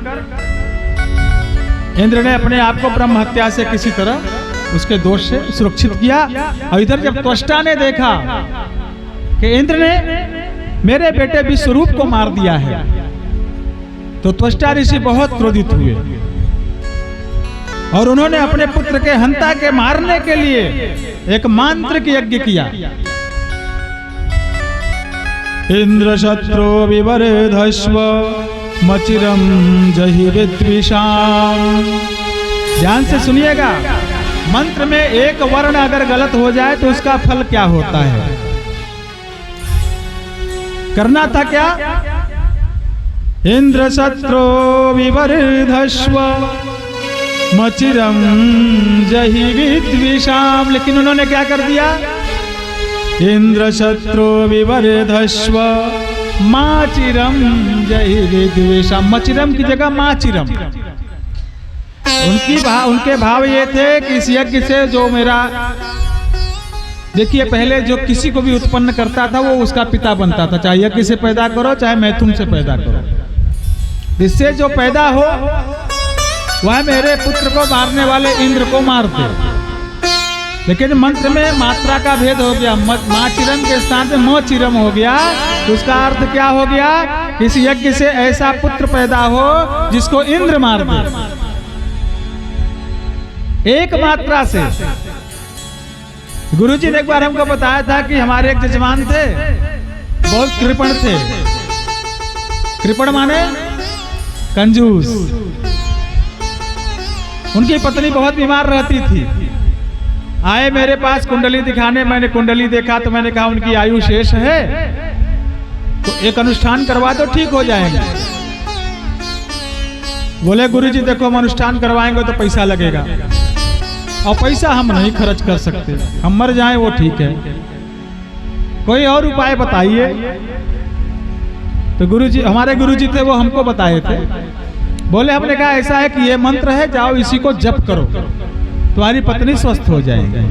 Speaker 1: इंद्र ने अपने आप को ब्रह्म हत्या से किसी तरह उसके दोष से सुरक्षित किया। और इधर जब त्वष्टा ने देखा कि इंद्र ने मेरे बेटे विश्वरूप को मार दिया है, तो त्वष्टा ऋषि बहुत क्रोधित हुए और उन्होंने अपने पुत्र के हंता के मारने के लिए एक मांत्रिक यज्ञ किया। इंद्र शत्रु विवर्धस्व मचिरम जहि विद्विषाम। ध्यान से सुनिएगा, मंत्र में एक वर्ण अगर गलत हो जाए तो उसका फल क्या होता है। करना था क्या, इंद्र शत्रु विवर्धस्व मचिरम जहि विद्विषाम, लेकिन उन्होंने क्या कर दिया, इंद्र शत्रु विवर्धस्व माचिरम जय विद्वेषा। मचिरम की जगह माचिरम। उनके भाव ये थे कि इस यज्ञ से जो मेरा, देखिए पहले जो किसी को भी उत्पन्न करता था वो उसका पिता बनता था, चाहे यज्ञ से पैदा करो चाहे मैथुन से पैदा करो। इससे जो पैदा हो वह मेरे पुत्र को मारने वाले इंद्र को मारते। लेकिन मंत्र में मात्रा का भेद हो गया, माचिरम के स्थान पे मचिरम हो गया। उसका अर्थ क्या हो गया? इस यज्ञ से ऐसा पुत्र पैदा हो जिसको इंद्र मार दे, एक मात्रा से। गुरुजी ने एक बार हमको बताया था कि हमारे एक जजमान थे, बहुत कृपण थे। कृपण माने कंजूस। उनकी पत्नी बहुत बीमार रहती थी। आए मेरे पास कुंडली दिखाने, मैंने कुंडली देखा तो मैंने कहा उनकी आयु शेष है, तो एक अनुष्ठान करवा दो, ठीक हो जाएंगे। बोले गुरुजी देखो हम अनुष्ठान करवाएंगे तो पैसा लगेगा, और पैसा हम नहीं खर्च कर सकते, हम मर जाएं वो ठीक है, कोई और उपाय बताइए। तो गुरुजी, हमारे गुरुजी थे, वो हमको बताए थे। बोले हमने कहा ऐसा है कि ये मंत्र है, जाओ इसी को जप करो, तुम्हारी पत्नी स्वस्थ हो जाएगी।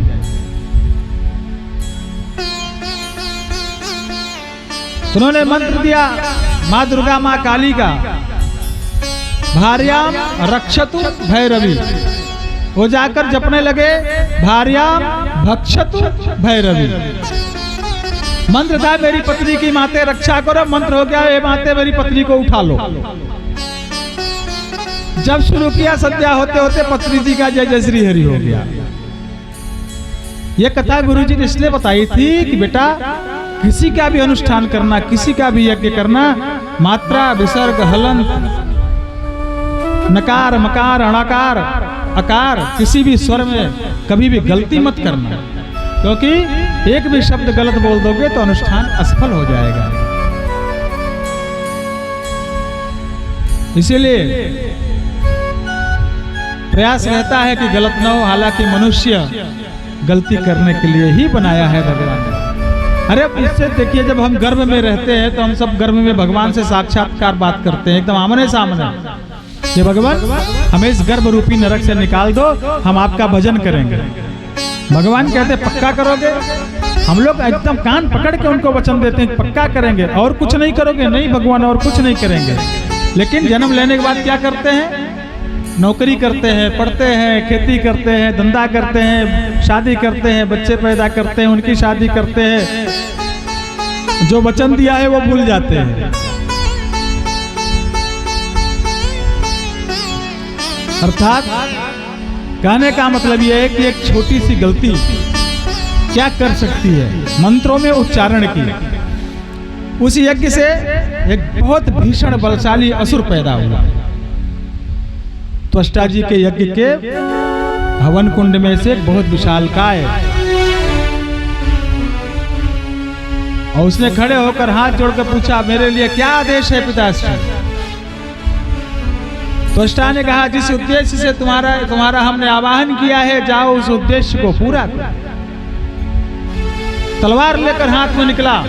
Speaker 1: उन्होंने मंत्र दिया माँ दुर्गा माँ काली का, भार्याम रक्षतु भैरवी। वो जाकर जपने लगे भार्याम भक्षतु भैरवी। मंत्र था मेरी पत्नी की माते रक्षा करो, मंत्र हो गया ये माते मेरी पत्नी को उठा लो। जब शुरू किया संध्या होते होते पत्नी जी का जय जय श्री हरि हो गया। यह कथा गुरुजी ने इसलिए बताई थी कि बेटा किसी का भी अनुष्ठान करना, किसी का भी यज्ञ करना, मात्रा विसर्ग हलंत नकार मकार अणाकार अकार किसी भी स्वर में कभी भी गलती मत करना, क्योंकि एक भी शब्द गलत बोल दोगे तो अनुष्ठान असफल हो जाएगा। इसीलिए प्रयास रहता है कि गलत न हो, हालांकि मनुष्य गलती करने के लिए ही बनाया है भगवान ने। अरे इससे देखिए जब हम गर्भ में रहते हैं तो हम सब गर्भ में भगवान से साक्षात्कार बात करते हैं, एकदम आमने सामने, ये भगवान हमें इस गर्भ रूपी नरक से निकाल दो, हम आपका भजन करेंगे। भगवान कहते पक्का करोगे? हम लोग एकदम कान पकड़ के उनको वचन देते हैं पक्का करेंगे, और कुछ नहीं करोगे? नहीं भगवान और कुछ नहीं करेंगे। लेकिन जन्म लेने के बाद क्या करते हैं? नौकरी करते हैं, पढ़ते हैं, खेती करते हैं, धंधा करते हैं, शादी करते हैं, बच्चे पैदा करते हैं, उनकी शादी करते हैं, जो वचन दिया है वो भूल जाते हैं। अर्थात कहने का मतलब यह है कि एक छोटी सी गलती क्या कर सकती है। मंत्रों में उच्चारण की, उस यज्ञ से एक बहुत भीषण बलशाली असुर पैदा हुआ। त्वष्टा जी के यज्ञ के हवन कुंड में से एक बहुत विशालकाय, और उसने खड़े होकर हाथ जोड़कर पूछा मेरे लिए क्या आदेश है पिताश्री? त्वष्टा ने कहा जिस उद्देश्य से तुम्हारा हमने आवाहन किया है, जाओ उस उद्देश्य को पूरा करो। तलवार लेकर हाथ में निकला,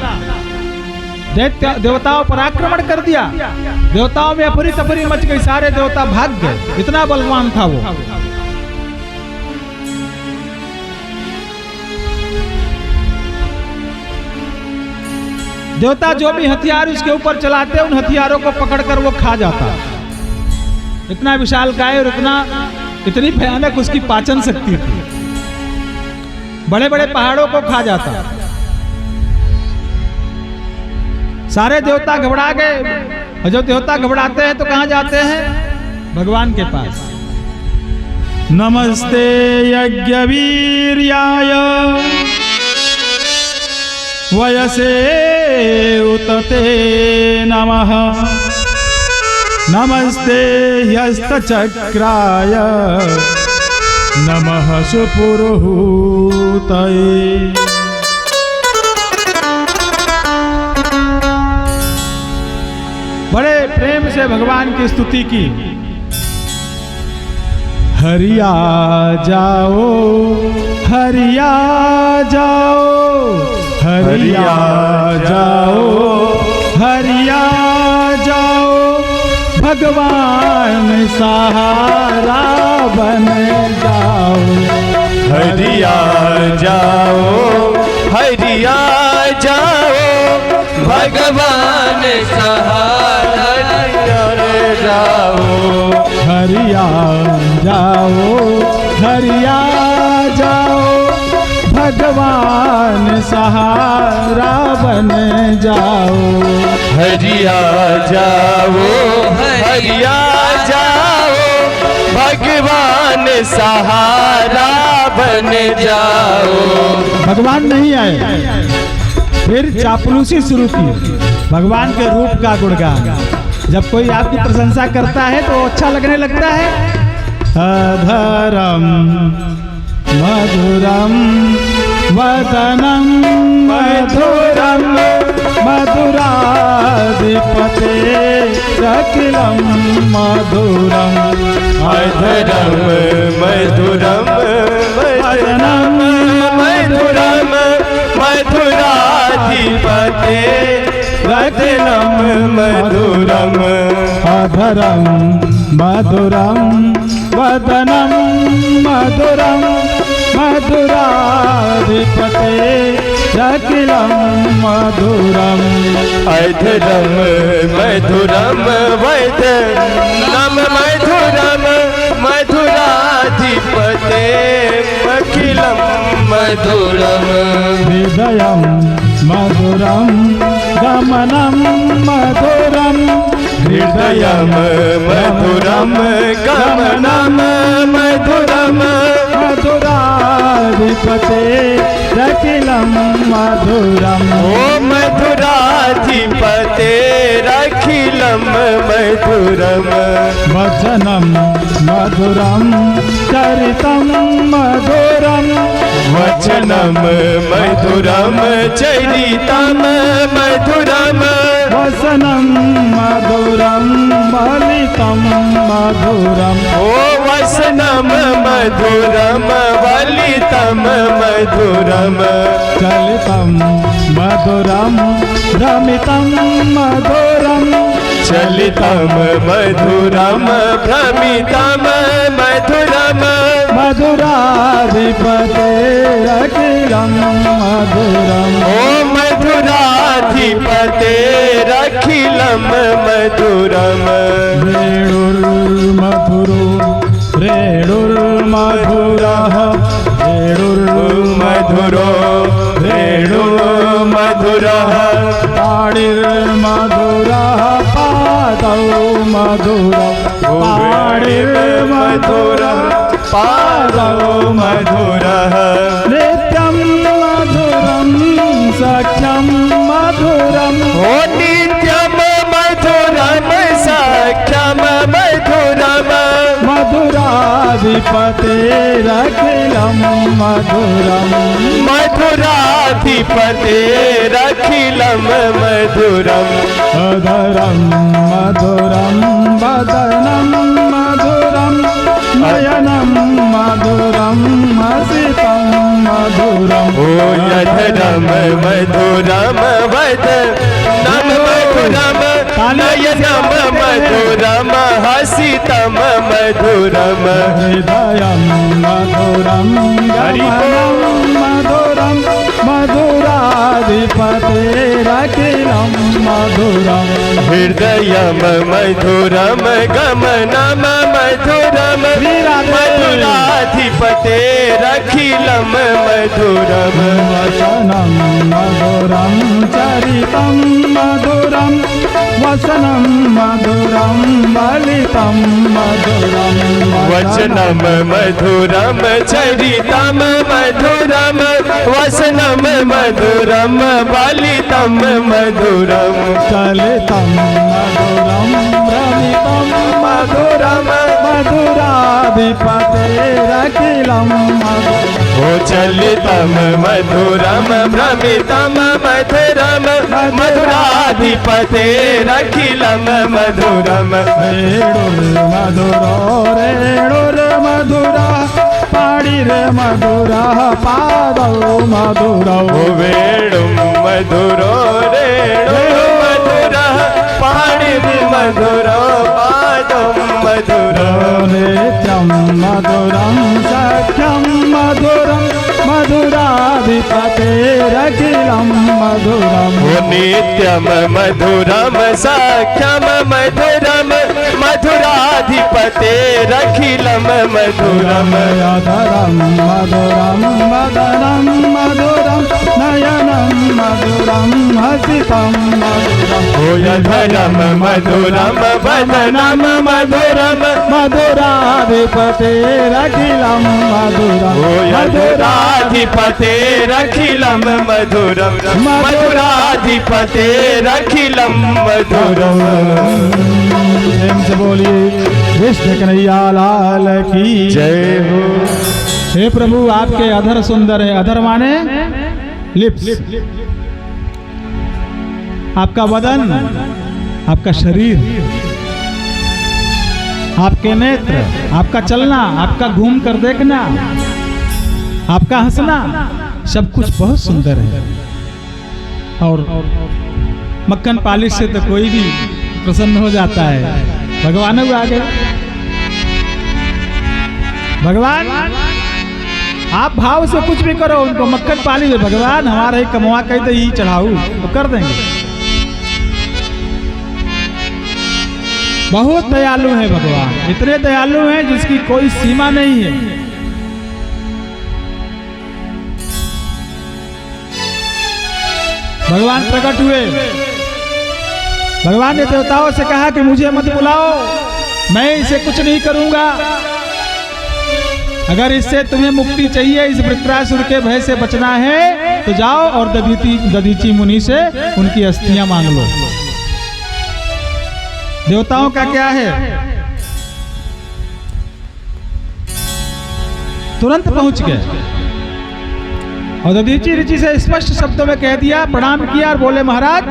Speaker 1: देवताओं पर आक्रमण कर दिया। देवताओं में अफरी तफरी मच गई, सारे देवता भाग गए, इतना बलवान था वो। देवता जो भी हथियार उसके ऊपर चलाते, उन हथियारों को पकड़कर वो खा जाता। इतना विशालकाय और इतनी भयानक उसकी पाचन शक्ति थी, बड़े बड़े पहाड़ों को खा जाता। सारे देवता घबरा गए, और जब देवता घबराते हैं तो कहां जाते हैं? भगवान के पास। नमस्ते यज्ञवीर्याय वयसे उतते नमः, नमस्ते हस्तचक्राय नमः सुपुरुहूतये। बड़े प्रेम से भगवान की स्तुति की। हरिया जाओ, हरिया जाओ, हरिया जाओ, हरिया जाओ भगवान सहारा बन जाओ।
Speaker 2: हरिया जाओ, हरिया जाओ, भगवान सहारा जाओ।
Speaker 1: हरिया जाओ, हरिया जाओ, भगवान सहारा बन जाओ।
Speaker 2: हरिया जाओ, हरिया जाओ, भगवान सहारा बन जाओ।
Speaker 1: भगवान नहीं आए, फिर चापलूसी शुरू की, भगवान के रूप का गुणगान। जब कोई आपकी प्रशंसा करता है तो अच्छा लगने लगता है। अधरम मधुरम वदनम मधुरम मधुराधिपते अखिलम मधुरम।
Speaker 2: अधरम मधुरम वदनम मधुरम मधुराधिपते अखिलम मधुरम।
Speaker 1: अधरम मधुरम वदनम मधुरम मधुराधिपते अखिलम मधुरम।
Speaker 2: अधरम मधुरम वदनम मधुरम मधुराधिपते अखिलम मधुरम।
Speaker 1: हृदयम मधुरम गमनम मधुरम।
Speaker 2: हृदयम मधुरम गमनम मधुरम।
Speaker 1: मधुराधिपते अखिलम मधुरम।
Speaker 2: ओ मधुराधिपते अखिलम मधुरम।
Speaker 1: वचनम मधुरम चरितम मधुरम।
Speaker 2: वचनम मधुरम चरितम मधुरम।
Speaker 1: वसनम मधुरम बलितम मधुरम।
Speaker 2: ओ वसनम मधुरम बलितम मधुरम।
Speaker 1: चलितम मधुरम भ्रमितम मधुरम।
Speaker 2: चलितम मधुरम भ्रमितम मधुरम।
Speaker 1: मधुराधिपते अखिलम मधुरम।
Speaker 2: ओ मधुराधिपते अखिलम मधुरम।
Speaker 1: रेणुर्मधुरो रेणुर्मधुरः
Speaker 2: रेणुर्मधुरो रेणुर्मधुरः।
Speaker 1: पाणिर्मधुरः पादौ मधुरौ।
Speaker 2: पाणिर्मधुरः पादौ मधुरः।
Speaker 1: नित्यं मधुरं सख्यं मधुरम्।
Speaker 2: ओ नित्यं मधुरं सख्यं मधुरम्।
Speaker 1: मधुराधिपतेरखिलं मधुरम्।
Speaker 2: मधुराधिपतेरखिलं मधुरम्।
Speaker 1: अधरं मधुरं वदनं मधुरं नयनं मधुरं हसितं मधुरम्।
Speaker 2: ओ अधरं मधुरं वदनं मधुरं नयनं मधुरं हसितं मधुरम्।
Speaker 1: हृदयं मधुरं गमनं मधुरं मधुराधिपतेरखिलं मधुरम्।
Speaker 2: हृदयं मधुरं गमनं मधुरं मधुराधिपतेरखिलं मधुरम्।
Speaker 1: वचनं मधुरं चरितं मधुरं वसनं मधुरं बलितं मधुरं।
Speaker 2: वचनं मधुरं चरितं मधुरं वसनं मधुरं बलितं मधुरम्।
Speaker 1: चलितं मधुरं भ्रमितं मधुरं मधुराधिपतेरखिलं मधुरम्।
Speaker 2: ओ चलितं मधुरं भ्रमितं मधुरं मधुराधिपतेरखिलं मधुरम्।
Speaker 1: रेणुर्मधुरो रेणुर्मधुरा पाणिर्मधुरः पादौ मधुरौ।
Speaker 2: ओ वेणुं मधुरो रेणु मधुरा मधुरम पादम मधुरम
Speaker 1: नित्यं मधुरं सख्यं मधुरं मधुराधिपतेरखिलं मधुरम्
Speaker 2: ओ नित्यम मधुरम सख्यम मधुरम मधुराधिपतेरखिलं मधुरम
Speaker 1: अधरं मधुरं वदनं मधुरं नयनं मधुरं हसितं मधुरम्
Speaker 2: ओ यधरम मधुरम वदनम मधुरम
Speaker 1: मधुराधिपतेरखिलं मधुरम्
Speaker 2: ओ यधुराधिपतेरखिलं मधुरम मधुराधिपतेरखिलं मधुरम।
Speaker 1: प्रेम से बोलिए कृष्ण कन्हैया लाल की
Speaker 2: जय हो।
Speaker 1: हे प्रभु आपके अधर सुंदर है। अधर माने लिप्स। आपका वदन, आपका शरीर, आपके नेत्र, आपका चलना, आपका घूम कर देखना, आपका हंसना, सब कुछ बहुत सुंदर है। और मक्खन पालिश से तो कोई भी प्रसन्न हो जाता है। भगवान भी आ गए। भगवान आप भाव से कुछ भी करो, उनको मक्खन पालिश है। भगवान हमारा ही कमवा कही तो ही चढ़ाऊ तो कर देंगे। बहुत दयालु है भगवान, इतने दयालु हैं जिसकी कोई सीमा नहीं है। भगवान प्रकट हुए। भगवान ने देवताओं से कहा कि मुझे मत बुलाओ, मैं इसे कुछ नहीं करूंगा। अगर इससे तुम्हें मुक्ति चाहिए, इस वृत्रासुर के भय से बचना है, तो जाओ और दधीची मुनि से उनकी अस्थियां मांग लो। देवताओं का क्या है, तुरंत पहुंच गए और दधीची ऋषि से स्पष्ट शब्दों में कह दिया, प्रणाम किया और बोले महाराज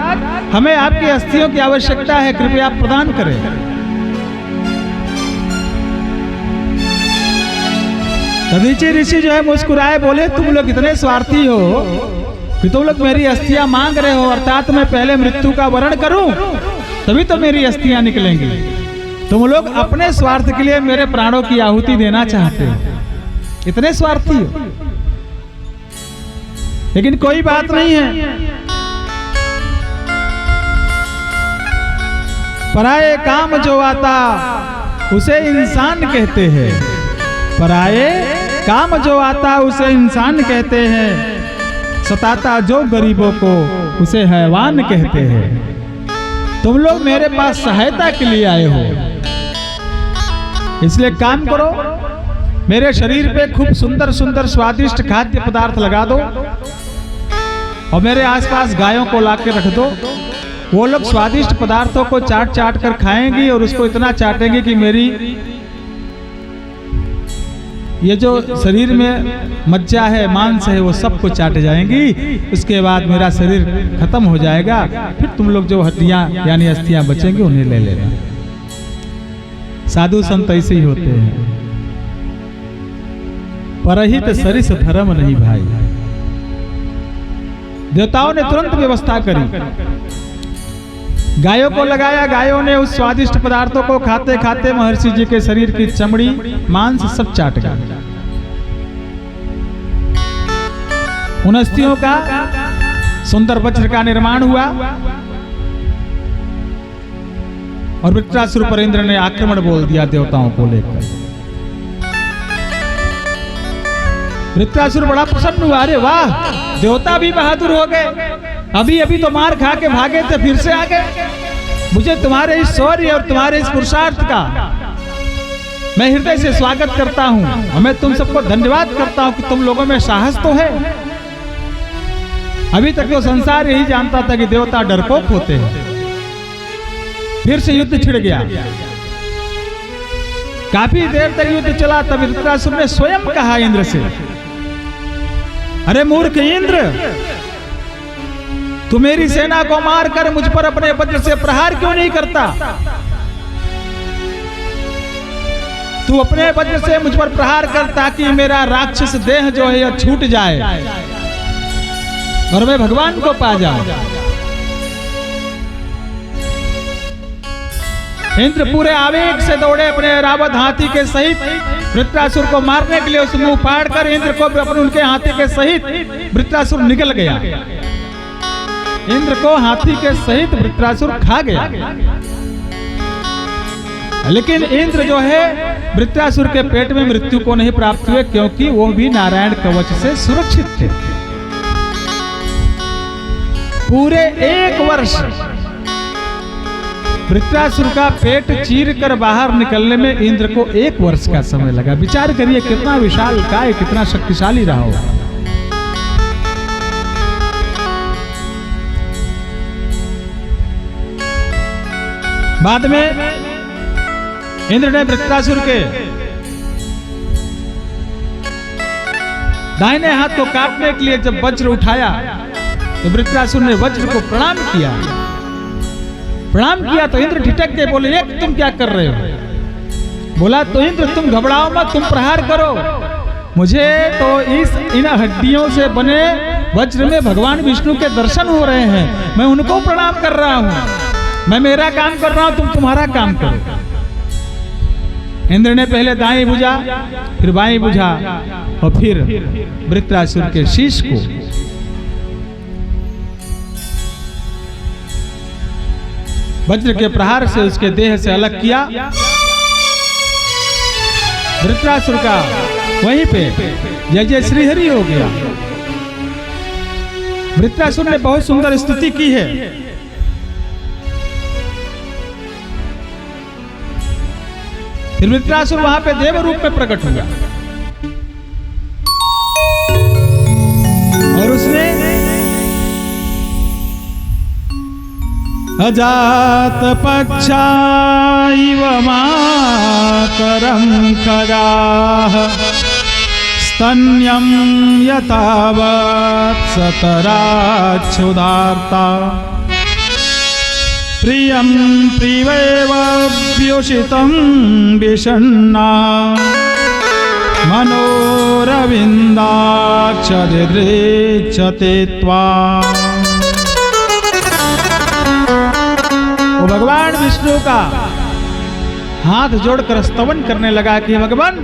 Speaker 1: हमें आपकी अस्थियों की आवश्यकता है, कृपया आप प्रदान करें। दधीची ऋषि जो है मुस्कुराए, बोले तुम लोग इतने स्वार्थी हो कि तुम लोग मेरी अस्थियां मांग रहे हो, अर्थात मैं पहले मृत्यु का वरण करूं तभी तो मेरी अस्थियां निकलेंगी। तुम लोग अपने स्वार्थ के लिए मेरे प्राणों की आहुति देना चाहते हो, इतने स्वार्थी हो। लेकिन कोई बात नहीं है, पराये काम जो आता उसे इंसान कहते हैं। पराये काम जो आता उसे इंसान कहते हैं, सताता जो गरीबों को उसे हैवान कहते हैं। तुम लोग मेरे पास सहायता के लिए आए हो, इसलिए काम करो, मेरे शरीर पे खूब सुंदर सुंदर स्वादिष्ट खाद्य पदार्थ लगा दो और मेरे आसपास गायों को लाके रख दो। वो लोग स्वादिष्ट पदार्थों को चाट चाट कर खाएंगी और उसको इतना चाटेंगे कि मेरी ये जो शरीर में मज्जा है, मांस है, वो सबको चाटे जाएंगी। उसके बाद मेरा शरीर खत्म हो जाएगा, फिर तुम लोग जो हड्डियां यानी अस्थियां बचेंगी उन्हें ले लेना। साधु संत ऐसे ही होते हैं। परहित सरिस धर्म नहीं भाई। देवताओं ने तुरंत व्यवस्था करी, गायों को लगाया। गायों ने उस स्वादिष्ट पदार्थों को खाते खाते महर्षि जी के शरीर की चमड़ी मांस सब चाट गया। उन अस्थियों का सुंदर वज्र का निर्माण हुआ और वृत्रासुर पर इंद्र ने आक्रमण बोल दिया देवताओं को लेकर। वृत्रासुर बड़ा प्रसन्न हुआ, अरे वाह देवता भी बहादुर हो गए, अभी अभी तो मार खा के भागे थे, फिर से आ गए। मुझे तुम्हारे इस शौर्य और तुम्हारे इस पुरुषार्थ का मैं हृदय से स्वागत करता हूं और मैं तुम सबको धन्यवाद करता हूं कि तुम लोगों में साहस तो है। अभी तक तो संसार यही जानता था कि देवता डरपोक होते हैं। फिर से युद्ध छिड़ गया, काफी देर तक युद्ध चला। तब वृत्रासुर ने स्वयं कहा इंद्र से, अरे मूर्ख इंद्र, तू मेरी सेना को मारकर मुझ पर अपने वज्र से प्रहार क्यों नहीं करता? तू अपने वज्र से मुझ पर प्रहार कर ताकि मेरा राक्षस देह जो है यह छूट जाए और मैं भगवान को पा जाऊं। इंद्र पूरे आवेग से दौड़े अपने ऐरावत हाथी के सहित वृत्रासुर को मारने के लिए उस मुंह फाड़ कर इंद्र को अपने उनके हाथी के सहित वृत्रासुर निकल गया। इंद्र को हाथी के सहित वृत्रासुर खा गया। लेकिन इंद्र जो है वृत्रासुर के पेट में मृत्यु को नहीं प्राप्त हुए, क्योंकि वो भी नारायण कवच से सुरक्षित थे। पूरे 1 वर्ष वृत्रासुर का पेट चीर कर बाहर निकलने में इंद्र को 1 वर्ष का समय लगा। विचार करिए कितना विशाल काय, कितना शक्तिशाली रहा होगा। बाद में इंद्र ने वृत्रासुर के दाहिने हाथ को काटने के लिए जब वज्र उठाया तो वृत्रासुर ने वज्र को प्रणाम किया। तो इंद्र ठिठक के बोले, ये तुम क्या कर रहे हो? बोला, तो इंद्र तुम घबराओ मत, तुम प्रहार करो। मुझे तो इन हड्डियों से बने वज्र में भगवान विष्णु के दर्शन हो रहे हैं, मैं उनको प्रणाम कर रहा हूं। मैं मेरा काम कर रहा हूं, तुम तुम्हारा काम करो। इंद्र ने पहले दाएं भुजा, फिर बाएं भुजा और फिर वृत्रासुर के शीश को वज्र के प्रहार से उसके देह से अलग किया। वृत्रासुर का वहीं पे जय जय श्री हरि हो गया। वृत्रासुर ने बहुत सुंदर स्तुति की है। फिर वृत्रासुर वहां पे देव रूप में प्रकट हुआ और उसने अजात पक्षाइव मातरं खगाः स्तन्यं यतावत् सतराच्छुदार्ता प्रियं प्रियैव व्युषितं विषण्णा मनोरविन्दाक्षदिदृच्छते त्वाम्। वो भगवान विष्णु का हाथ जोड़कर स्तवन करने लगा कि भगवान,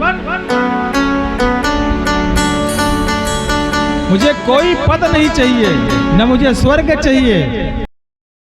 Speaker 1: मुझे कोई पद नहीं चाहिए, न मुझे स्वर्ग चाहिए,